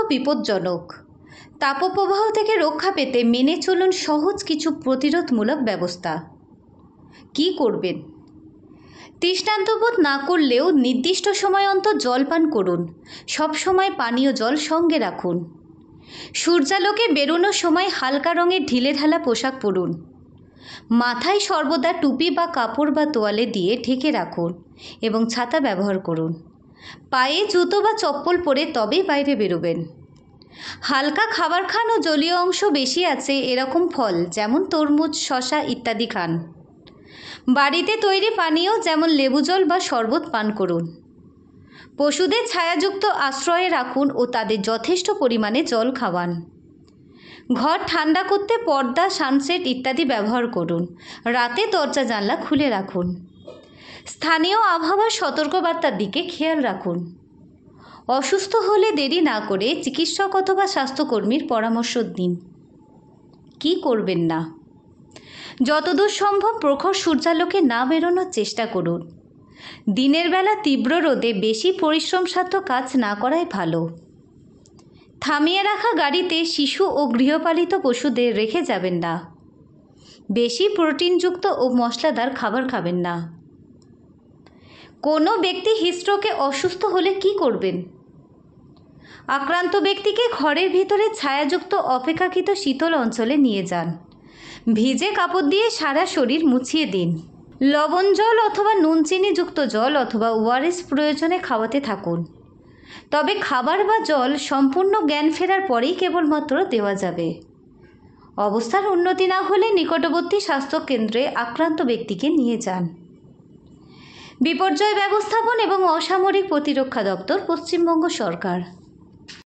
বিপজ্জনক। তাপপ্রবাহ থেকে রক্ষা পেতে মেনে চলুন সহজ কিছু প্রতিরোধমূলক ব্যবস্থা। কি করবেন? তৃষ্ণান্তবোধ না করলেও নির্দিষ্ট সময় অন্তর জল পান করুন। সব সময় পানীয় জল সঙ্গে রাখুন। সূর্যালোকে বেরোনোর সময় হালকা রঙের ঢিলেঢালা পোশাক পরুন। মাথায় সর্বদা টুপি বা কাপড় বা তোয়ালে দিয়ে ঢেকে রাখুন এবং ছাতা ব্যবহার করুন। পায়ে জুতো বা চপ্পল পরে তবেই বাইরে বেরোবেন। হালকা খাবার খান ও জলীয় অংশ বেশি আছে এরকম ফল যেমন তরমুজ, শসা ইত্যাদি খান। বাড়িতে তৈরি পানীয় যেমন লেবু জল বা শরবত পান করুন। পশুদের ছায়াযুক্ত আশ্রয়ে রাখুন ও তাদের যথেষ্ট পরিমাণে জল খাওয়ান। ঘর ঠান্ডা করতে পর্দা, সানসেট ইত্যাদি ব্যবহার করুন। রাতে দরজা জানলা খুলে রাখুন। স্থানীয় আবহাওয়ার সতর্কবার্তার দিকে খেয়াল রাখুন। অসুস্থ হলে দেরি না করে চিকিৎসক অথবা স্বাস্থ্যকর্মীর পরামর্শ নিন। কি করবেন না? যতদূর সম্ভব প্রখর সূর্যালোকে না বেরোনোর চেষ্টা করুন। দিনের বেলা তীব্র রোদে বেশি পরিশ্রমসাধ্য কাজ না করাই ভালো। থামিয়ে রাখা গাড়িতে শিশু ও গৃহপালিত পশুদের রেখে যাবেন না। বেশি প্রোটিনযুক্ত ও মশলাদার খাবার খাবেন না। কোনো ব্যক্তি হিটস্ট্রোকে অসুস্থ হলে কি করবেন? আক্রান্ত ব্যক্তিকে ঘরের ভিতরে ছায়াযুক্ত অপেক্ষাকৃত শীতল অঞ্চলে নিয়ে যান। ভিজে কাপড় দিয়ে সারা শরীর মুছিয়ে দিন। লবণ জল অথবা নুন চিনিযুক্ত জল অথবা ওআরএস প্রয়োজনে খাওয়াতে থাকুন। তবে খাবার বা জল সম্পূর্ণ জ্ঞান ফেরার পরেই কেবলমাত্র দেওয়া যাবে। অবস্থার উন্নতি না হলে নিকটবর্তী স্বাস্থ্যকেন্দ্রে আক্রান্ত ব্যক্তিকে নিয়ে যান। বিপর্যয় ব্যবস্থাপন এবং অসামরিক প্রতিরক্ষা দপ্তর, পশ্চিমবঙ্গ সরকার।